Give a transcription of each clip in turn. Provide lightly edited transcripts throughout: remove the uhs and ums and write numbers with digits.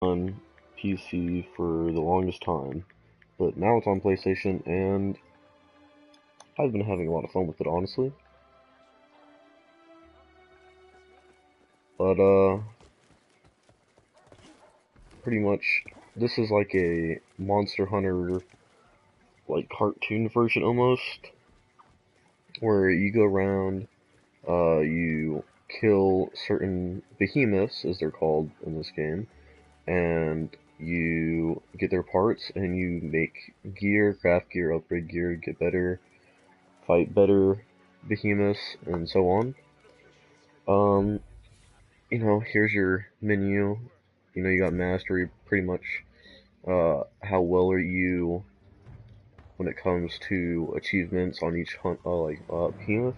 on PC for the longest time, but now it's on PlayStation, and I've been having a lot of fun with it, honestly. But, pretty much, this is like a Monster Hunter, like, cartoon version almost, where you go around, you kill certain behemoths, as they're called in this game, and you get their parts, and you make gear, craft gear, upgrade gear, get better, fight better behemoths, and so on. Um, here's your menu. You got mastery, pretty much. How well are you when it comes to achievements on each hunt, behemoth,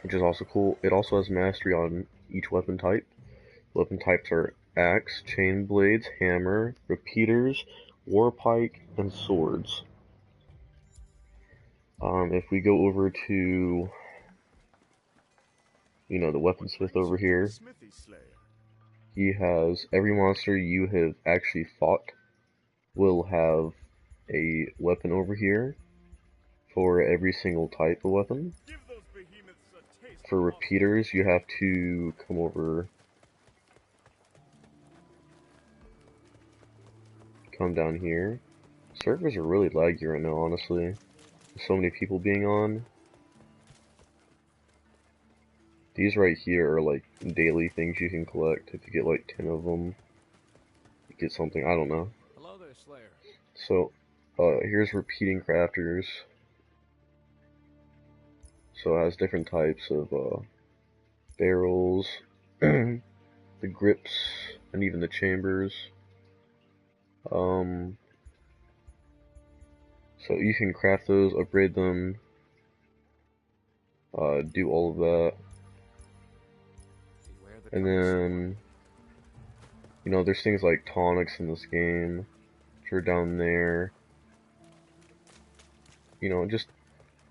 which is also cool. It also has mastery on each weapon type. Weapon types are axe, chain blades, hammer, repeaters, warpike, and swords. If we go over to, the weaponsmith over here, he has every monster you have actually fought will have a weapon over here for every single type of weapon. For repeaters, you have to come down here. Servers are really laggy right now, honestly. With so many people being on. These right here are like daily things you can collect. If you get like 10 of them, you get something, I don't know. Hello there, Slayer. So, here's repeating crafters. So it has different types of barrels, the grips, and even the chambers. Um, so you can craft those, upgrade them, do all of that. And then, there's things like tonics in this game, which are down there.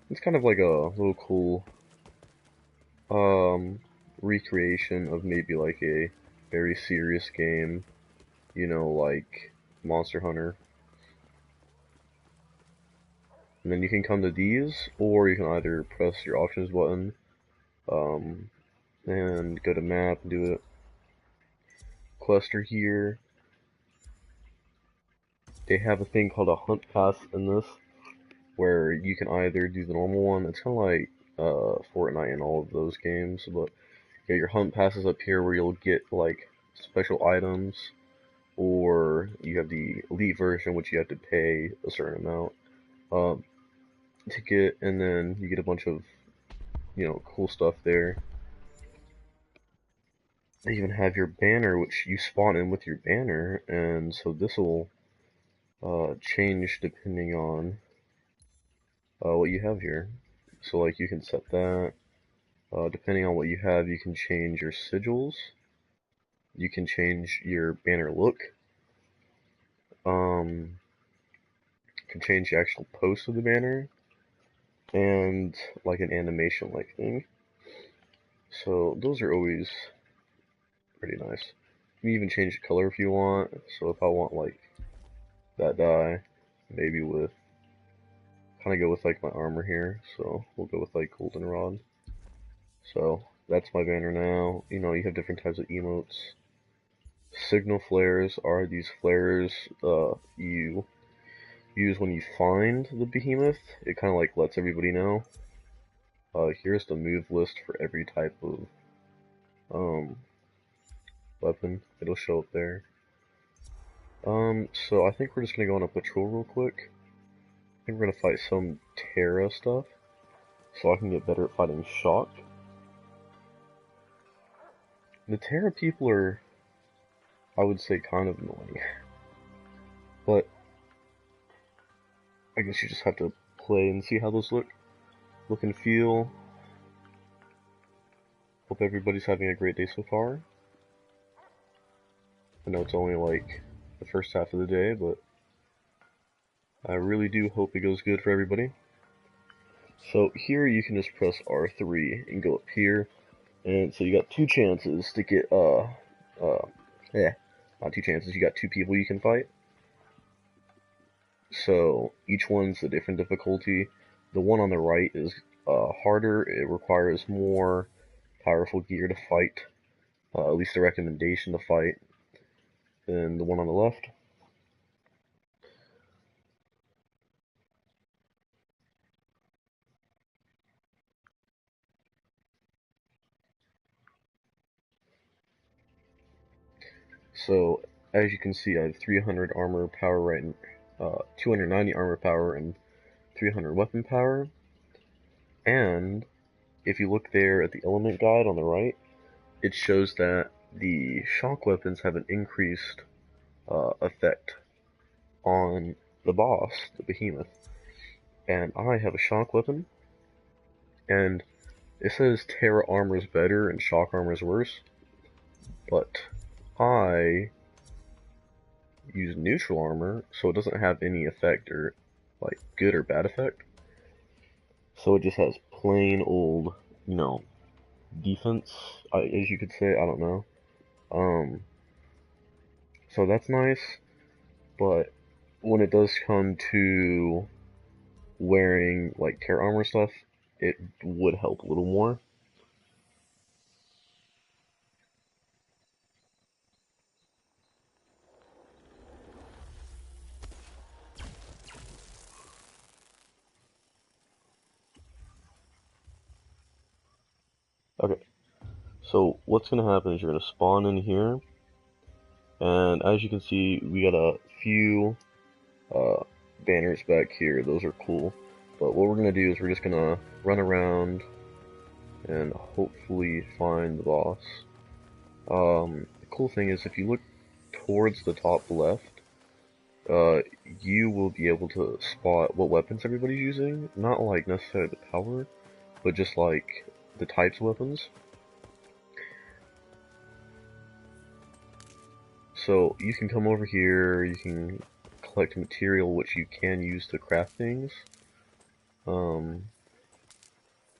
It's kind of like a little cool, recreation of maybe like a very serious game, like Monster Hunter. And then you can come to these, or you can either press your options button, um, and go to map and do it. Cluster here. They have a thing called a hunt pass in this, where you can either do the normal one. It's kind of like Fortnite and all of those games, but yeah, your hunt passes up here where you'll get like special items, or you have the elite version, which you have to pay a certain amount um, to get, and then you get a bunch of cool stuff there. They even have your banner, which you spawn in with your banner, and so this will change depending on what you have here. So like you can set that. Depending on what you have, you can change your sigils. You can change your banner look. You can change the actual post of the banner, and like an animation like thing. So those are always pretty nice. You can even change the color if you want. So if I want like that dye, maybe with kind of go with like my armor here. So we'll go with like goldenrod. So that's my banner now. You have different types of emotes. Signal flares are these flares you use when you find the behemoth. It kind of like lets everybody know. Here's the move list for every type of um, weapon. It'll show up there. So I think we're just gonna go on a patrol real quick. I think we're gonna fight some Terra stuff, so I can get better at fighting Shock. The Terra people are, I would say, kind of annoying, but I guess you just have to play and see how those look and feel. Hope everybody's having a great day so far. I know it's only like the first half of the day, but I really do hope it goes good for everybody. So here you can just press R3 and go up here, and so you got two chances to get Yeah, two chances. You got two people you can fight. So each one's a different difficulty. The one on the right is harder. It requires more powerful gear to fight. At least a recommendation to fight. Than the one on the left. So as you can see, I have 300 armor power right, 290 armor power and 300 weapon power. And if you look there at the element guide on the right, it shows that the shock weapons have an increased effect on the boss, the behemoth. And I have a shock weapon, and it says Terra armor is better and shock armor is worse, but I use neutral armor, so it doesn't have any effect or like good or bad effect. So it just has plain old, defense, as you could say. I don't know. Um, so that's nice, but when it does come to wearing like Terra armor stuff, it would help a little more. Okay, so what's gonna happen is you're gonna spawn in here, and as you can see, we got a few uh, banners back here. Those are cool. But what we're gonna do is we're just gonna run around and hopefully find the boss. The cool thing is if you look towards the top left, you will be able to spot what weapons everybody's using. Not like necessarily the power, but just like the types of weapons. So you can come over here, you can collect material which you can use to craft things. More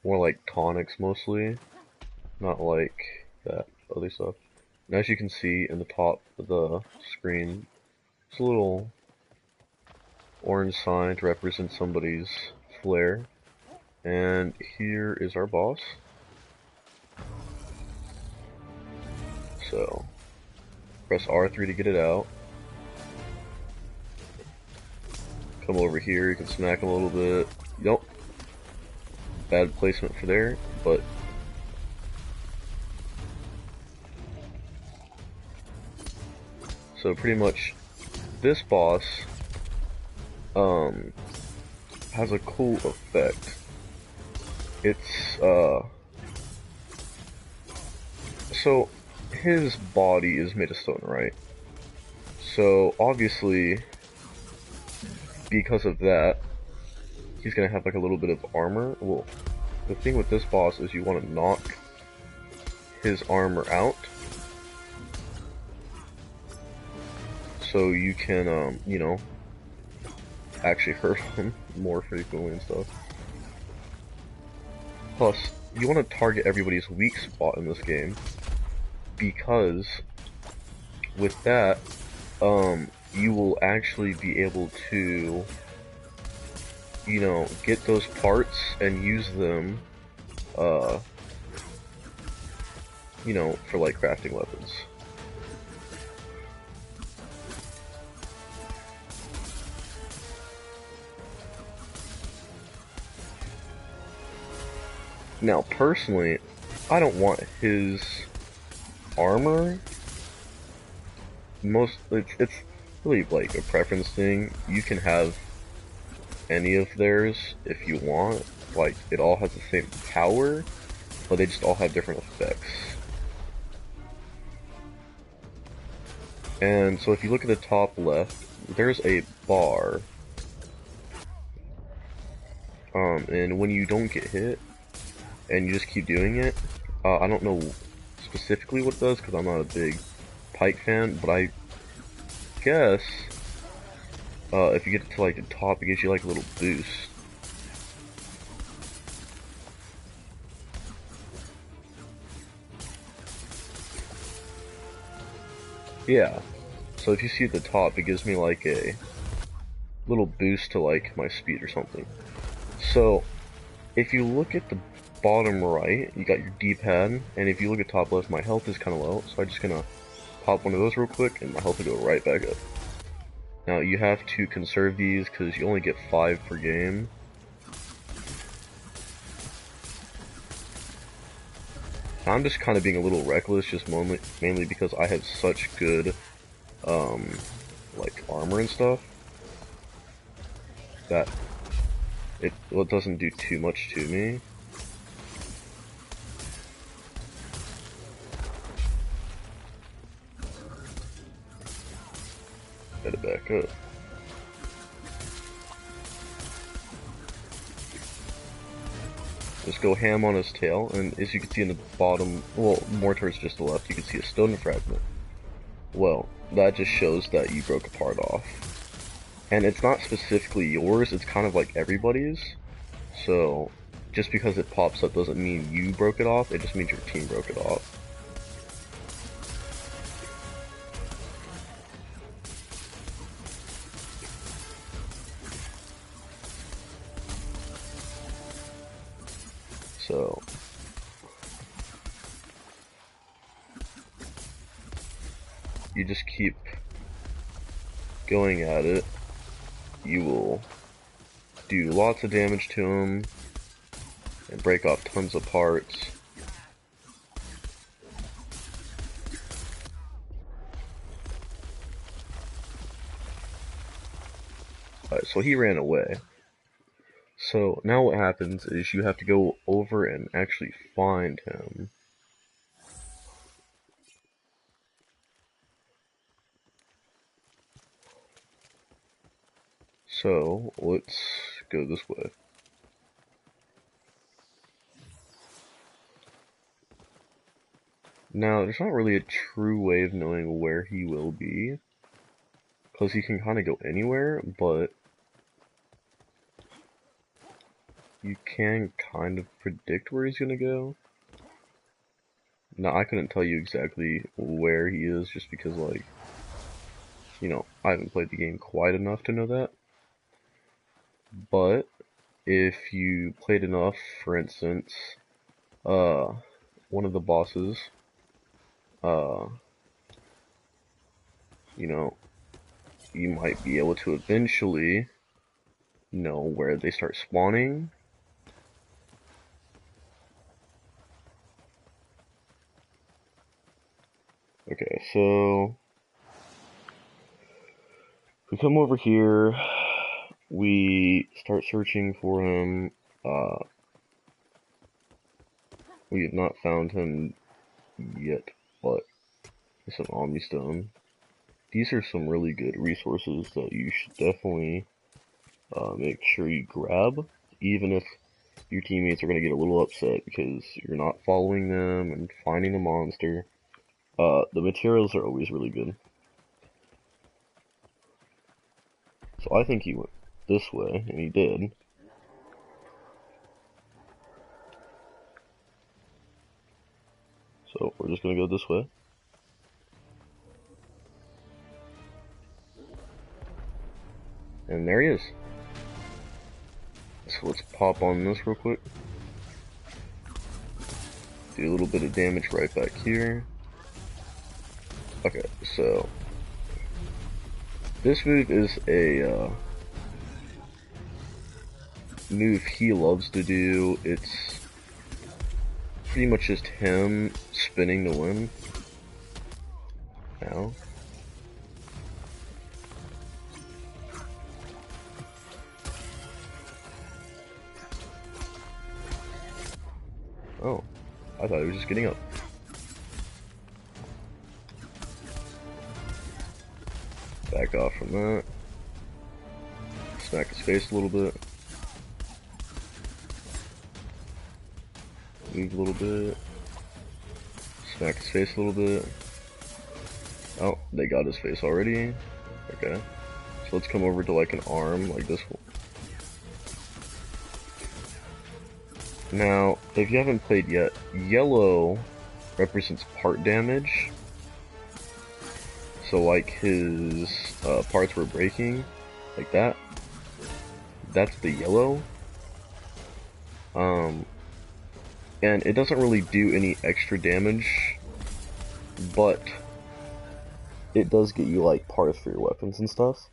like tonics mostly, not like that other stuff. And as you can see in the top of the screen, it's a little orange sign to represent somebody's flare. And here is our boss. So, press R3 to get it out. Come over here, you can smack him a little bit. Nope. Bad placement for there, but so pretty much this boss has a cool effect. It's so his body is made of stone, right? So obviously because of that, he's gonna have like a little bit of armor. Well, the thing with this boss is you want to knock his armor out so you can actually hurt him more frequently and stuff. Plus, you want to target everybody's weak spot in this game, because with that, you will actually be able to, get those parts and use them, for like crafting weapons. Now, personally, I don't want his armor. It's really like a preference thing. You can have any of theirs if you want. Like, it all has the same power, but they just all have different effects. And so if you look at the top left, there's a bar. And when you don't get hit, and you just keep doing it, I don't know specifically what it does, because I'm not a big Pike fan, but I guess, if you get to like the top, it gives you like a little boost. Yeah. So if you see at the top, it gives me like a little boost to like my speed or something. So if you look at the bottom right, you got your D-pad, and if you look at top left, my health is kind of low, so I'm just gonna pop one of those real quick, and my health will go right back up. Now you have to conserve these because you only get 5 per game. I'm just kind of being a little reckless, just mainly because I have such good, like armor and stuff that it doesn't do too much to me. Gotta back up. Just go ham on his tail, and as you can see in the bottom, well, more towards just the left, you can see a stone fragment. Well, that just shows that you broke a part off. And it's not specifically yours, it's kind of like everybody's. So, just because it pops up doesn't mean you broke it off, it just means your team broke it off. So, you just keep going at it. You will do lots of damage to him and break off tons of parts. Alright, so he ran away. So now what happens is you have to go over and actually find him. So let's go this way. Now there's not really a true way of knowing where he will be, because he can kind of go anywhere, but you can kind of predict where he's gonna go. Now I couldn't tell you exactly where he is just because, like, you know, I haven't played the game quite enough to know that. But if you played enough, for instance, one of the bosses, you know, you might be able to eventually know where they start spawning. Okay, so we come over here, we start searching for him. We have not found him yet, but it's an Omni Stone. These are some really good resources that you should definitely make sure you grab, even if your teammates are going to get a little upset because you're not following them and finding a monster. The materials are always really good. So I think he went this way, and he did. So we're just going to go this way. And there he is. So let's pop on this real quick. Do a little bit of damage right back here. Okay, so this move is a move he loves to do. It's pretty much just him spinning to win. Now. Oh, I thought he was just getting up. Back off from that. Smack his face a little bit. Move a little bit. Smack his face a little bit. Oh, they got his face already. Okay. So let's come over to like an arm, like this one. Now, if you haven't played yet, yellow represents part damage. So like his parts were breaking, like that. That's the yellow. Um, and it doesn't really do any extra damage, but it does get you like parts for your weapons and stuff.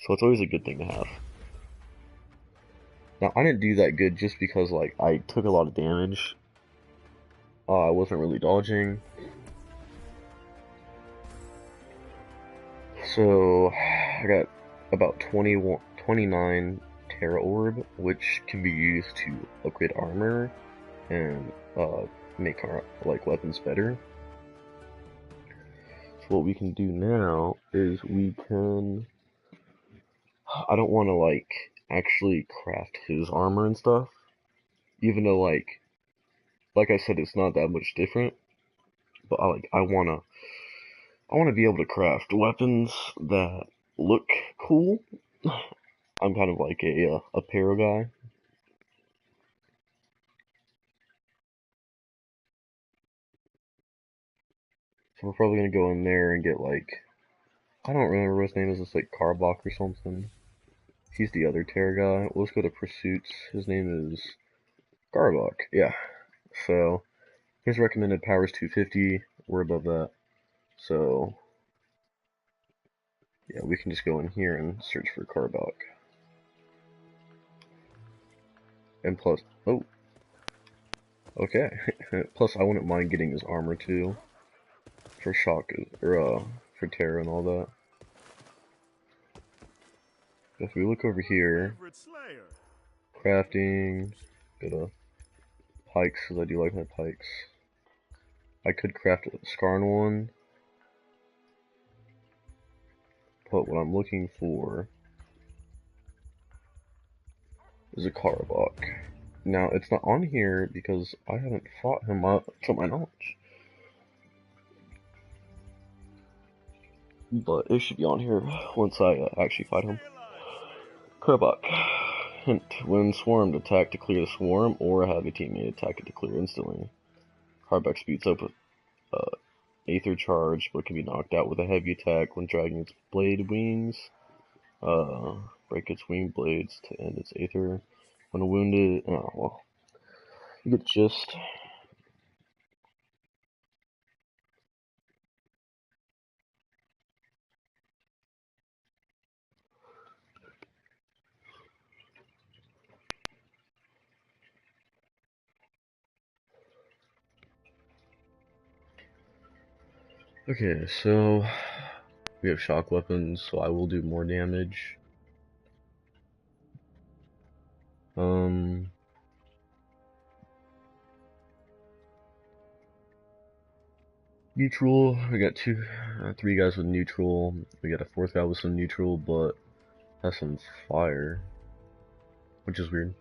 So it's always a good thing to have. Now I didn't do that good just because like I took a lot of damage. I wasn't really dodging. So I got about 29 Terra Orb, which can be used to upgrade armor and make our like weapons better. So what we can do now is we can. I don't want to like actually craft his armor and stuff, even though like I said, it's not that much different. But I wanna be able to craft weapons that look cool. I'm kind of like a pyro guy. So we're probably gonna go in there and get like, I don't remember what his name is. It's like Carbach or something. He's the other Terror guy. Let's go to Pursuits. His name is Garbach. Yeah. So his recommended power is 250. We're above that. So yeah, we can just go in here and search for Carbach. And plus, oh, okay. Plus, I wouldn't mind getting his armor too for shock or for terror and all that. If we look over here, crafting, go to pikes because I do like my pikes. I could craft a Skarn one, but what I'm looking for is a Karabok. Now, it's not on here because I haven't fought him up to my knowledge. But it should be on here once I actually fight him. Karabok. Hint, when swarmed, attack to clear the swarm, or have a teammate attack it to clear instantly. Karabok speeds up with Aether charge, but can be knocked out with a heavy attack when dragging its blade wings. Break its wing blades to end its Aether. When wounded, oh well, you get the gist. Okay, so we have shock weapons, so I will do more damage. Neutral. We got three guys with neutral. We got a fourth guy with some neutral, but has some fire, which is weird.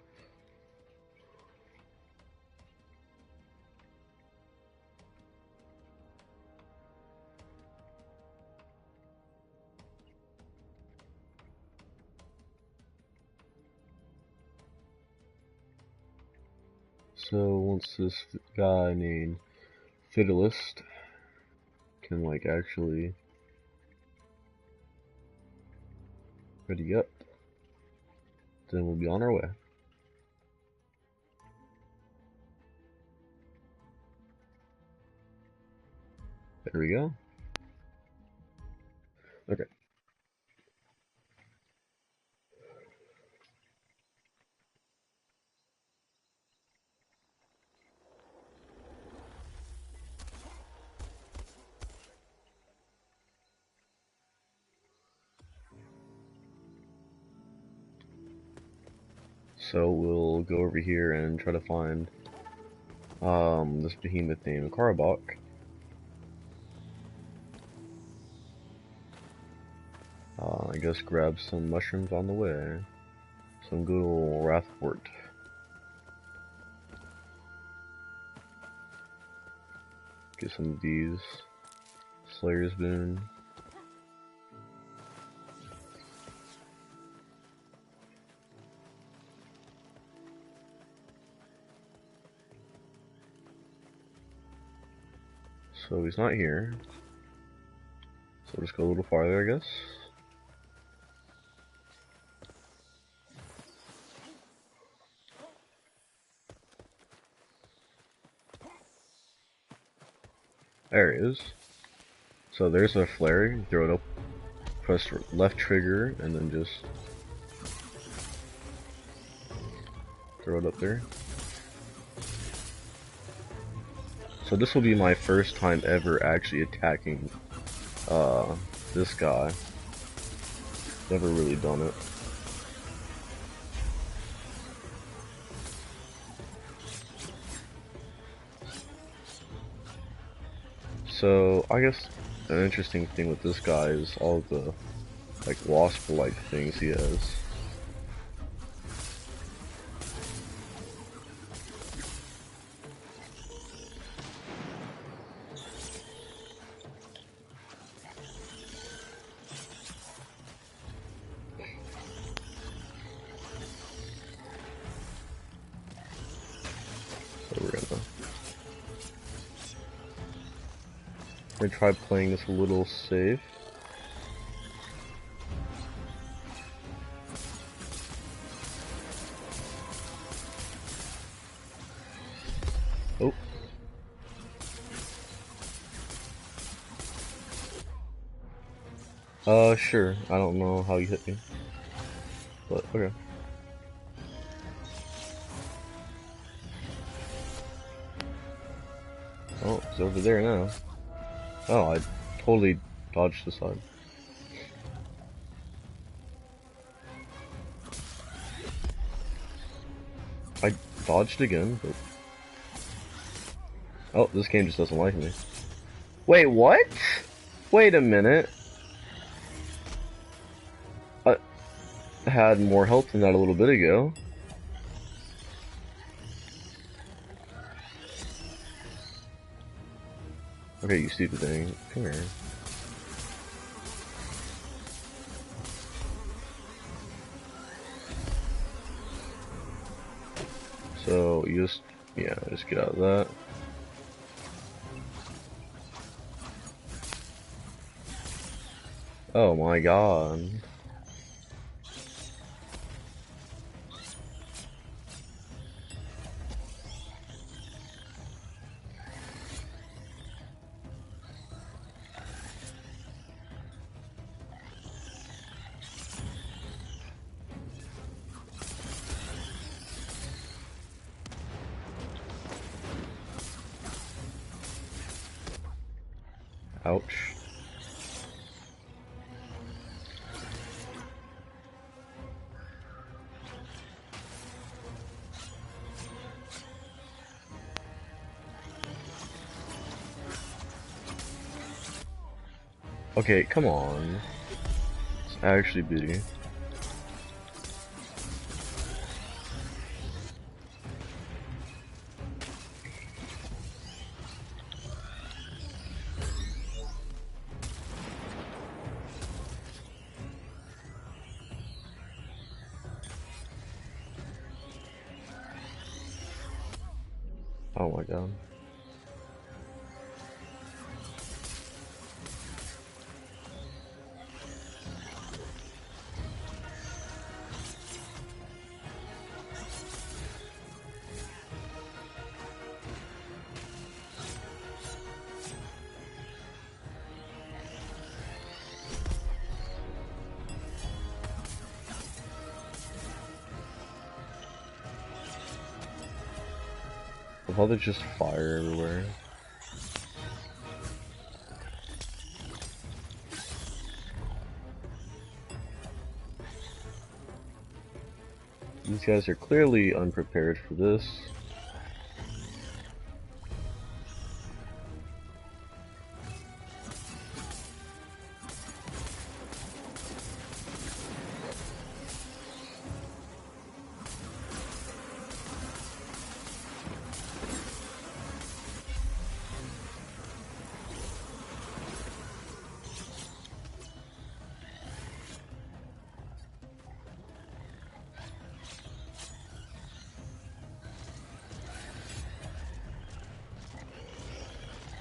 So once this guy named Fiddlist can like actually ready up, then we'll be on our way. There we go. Okay. So we'll go over here and try to find this behemoth named Karabok. I guess grab some mushrooms on the way. Some good old Wrathport. Get some of these. Slayer's Boon. So he's not here. We'll just go a little farther, I guess. There he is. So there's a flare. You throw it up, press left trigger, and then just throw it up there. So this will be my first time ever actually attacking this guy. Never really done it. So I guess an interesting thing with this guy is all of the like wasp-like things he has. So we're gonna try playing this a little safe. Sure. I don't know how you hit me, but okay. Oh, it's over there now. Oh, I totally dodged the side. I dodged again, but... Oh, this game just doesn't like me. Wait, what? Wait a minute. I had more health than that a little bit ago. Okay, you stupid thing. Come here. So, you just... Yeah, just get out of that. Oh my god. Ouch. Okay, come on. It's actually beauty. Oh my god. How they just fire everywhere. These guys are clearly unprepared for this.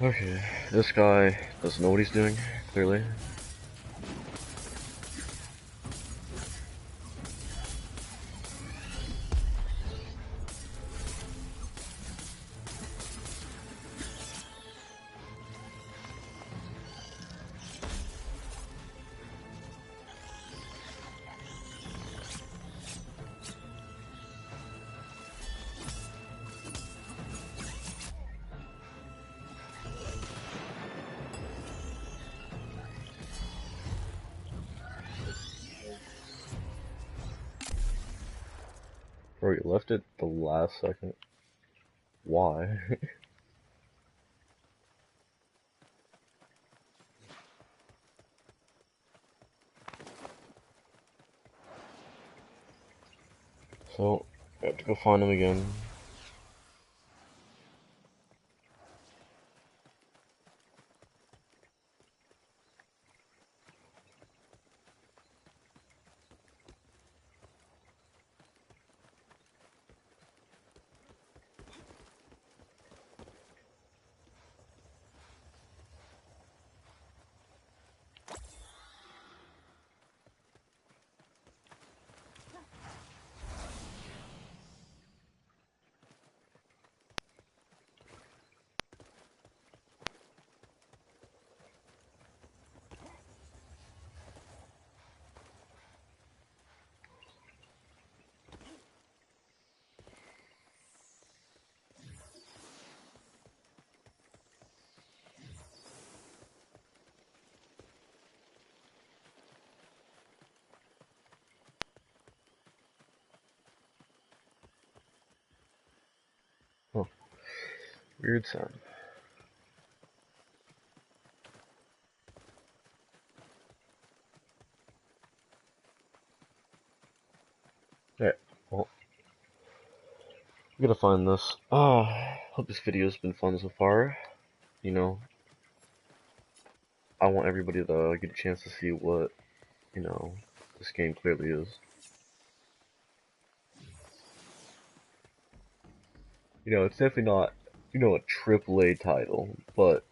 Okay, this guy doesn't know what he's doing, clearly. Bro, you left it the last second. Why? So, I have to go find him again. Oh, weird sound. Yeah, well, I'm gonna find this. Hope this video's been fun so far. You know, I want everybody to get a chance to see what, this game clearly is. It's definitely not, a AAA title, but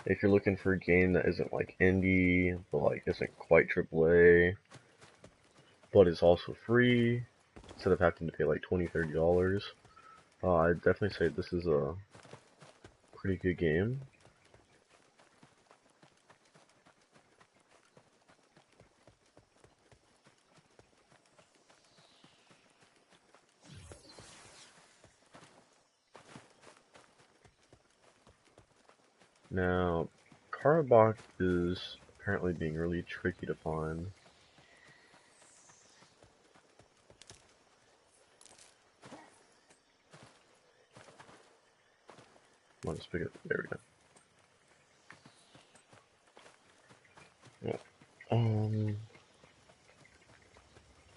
if you're looking for a game that isn't like indie, but like isn't quite AAA, but is also free, instead of having to pay like $20, $30, I'd definitely say this is a pretty good game. Now, Carbach is apparently being really tricky to find. Let's pick it. There we go.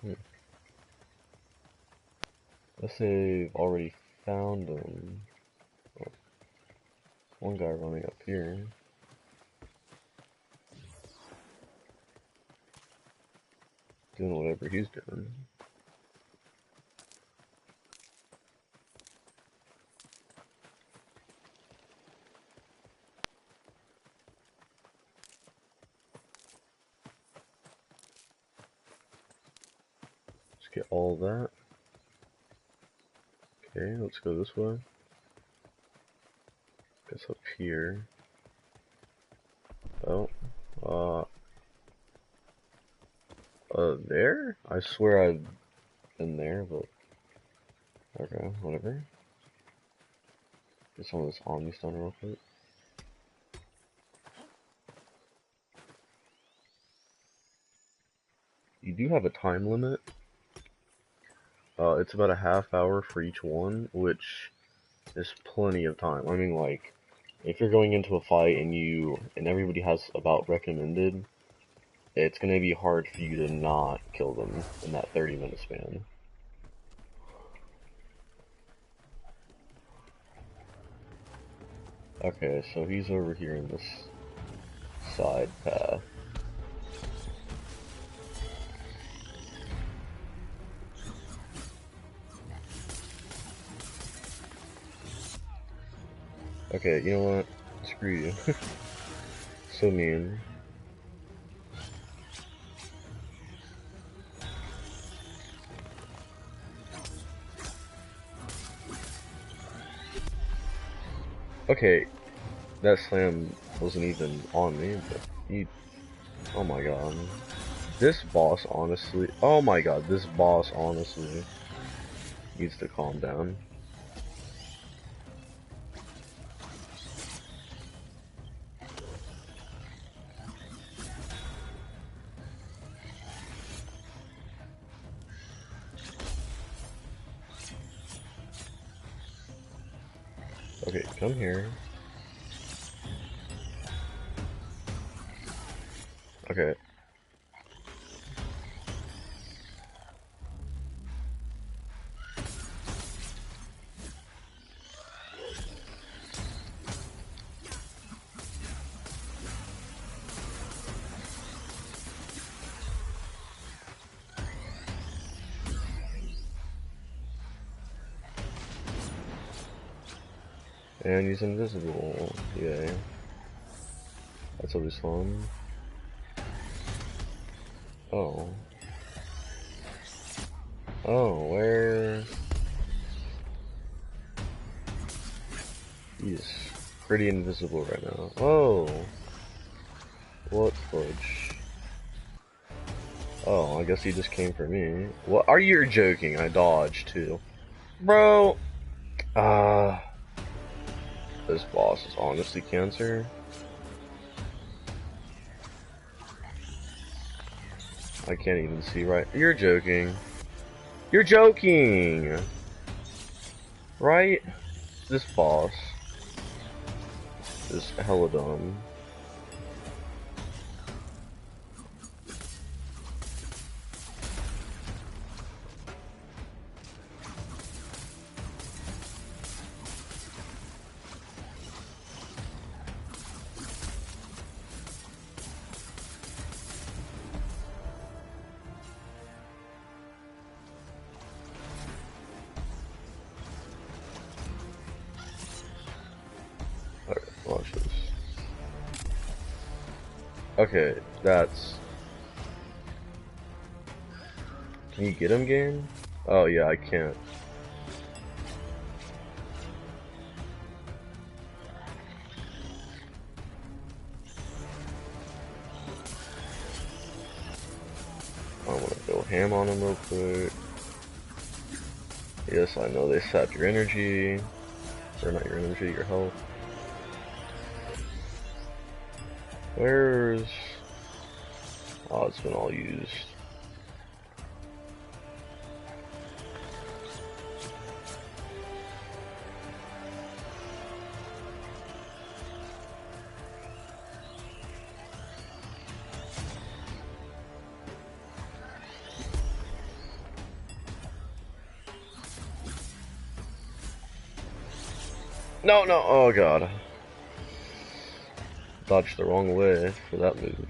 Yeah. Let's say I've already found them. Oh, one guy running up here. Doing whatever he's doing. Let's get all that. Okay, let's go this way. Guess up here. Oh, there? I swear I've been there, but okay, whatever. Get some of this Omni Stone real quick. You do have a time limit. It's about a half hour for each one, which is plenty of time. I mean, like, if you're going into a fight and everybody has about recommended, it's gonna be hard for you to not kill them in that 30-minute span. Okay, so he's over here in this side path. Okay, you know what? Screw you. So mean. Okay, that slam wasn't even on me, but he... Oh my god. This boss, honestly... Oh my god, this boss, honestly, needs to calm down. Okay, come here. Okay. And he's invisible. Yay. That's always fun. Oh. Oh, where? He's pretty invisible right now. Oh. What fudge? Oh, I guess he just came for me. What? Are you joking? I dodged too. Bro! This boss is honestly cancer. I can't even see right. You're joking. You're joking! Right? This boss is hella dumb. Alright, watch this. Okay, that's... Can you get him, game? Oh yeah, I can't. I wanna go ham on him real quick. Yes, I know they sap your energy. Or not your energy, your health. Where's... Oh, it's been all used. No, no, oh god. Dodged the wrong way for that move.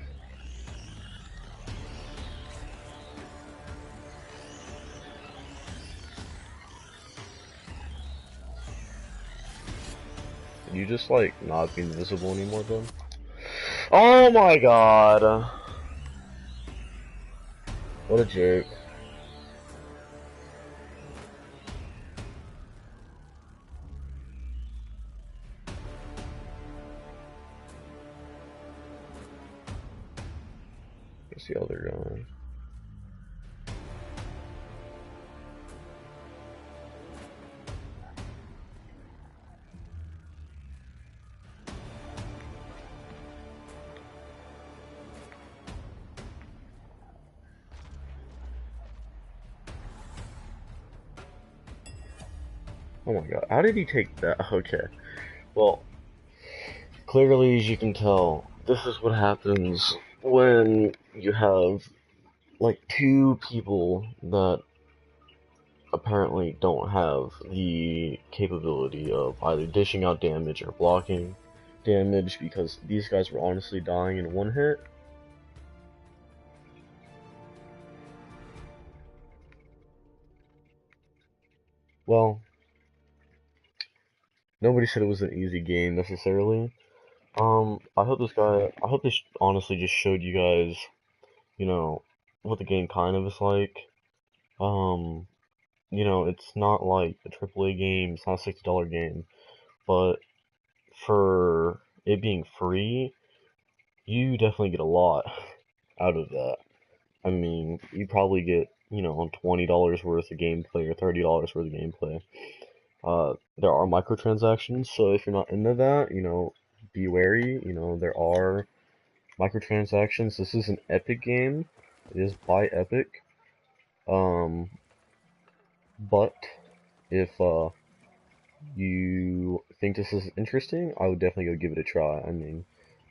Can you just, like, not be invisible anymore, then? Oh my god! What a jerk. Let's see how they're going. Oh my god, how did he take that? Okay. Well, clearly, as you can tell, this is what happens when you have, like, two people that apparently don't have the capability of either dishing out damage or blocking damage, because these guys were honestly dying in one hit. Well, nobody said it was an easy game necessarily. I hope this honestly just showed you guys, you know, what the game kind of is like. Um, it's not like a AAA game, it's not a $60 game, but for it being free, you definitely get a lot out of that. I mean, you probably get, $20 worth of gameplay or $30 worth of gameplay. There are microtransactions, so if you're not into that, be wary. There are microtransactions. This is an Epic game. It is by Epic. Um, but if you think this is interesting, I would definitely go give it a try. I mean,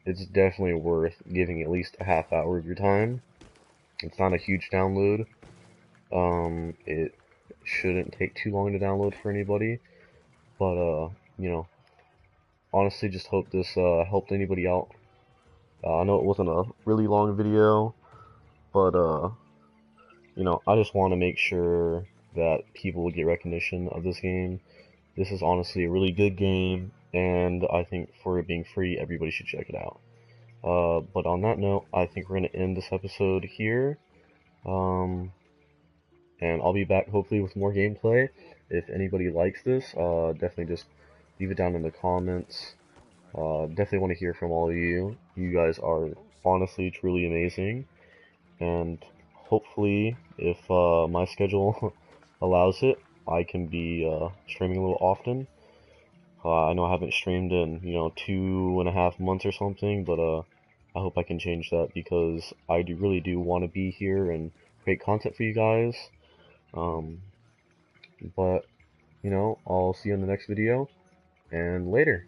it's definitely worth giving at least a half hour of your time. It's not a huge download. It shouldn't take too long to download for anybody, but you know, honestly, just hope this helped anybody out. I know it wasn't a really long video, but I just want to make sure that people would get recognition of this game. This is honestly a really good game, and I think for it being free, everybody should check it out. But on that note, I think we're going to end this episode here. Um, and I'll be back hopefully with more gameplay. If anybody likes this, definitely just leave it down in the comments. Definitely want to hear from all of you. You guys are honestly truly amazing, and hopefully, if my schedule allows it, I can be streaming a little often. I know I haven't streamed in 2.5 months or something, but I hope I can change that because I really do want to be here and create content for you guys. Um, but I'll see you in the next video, and later.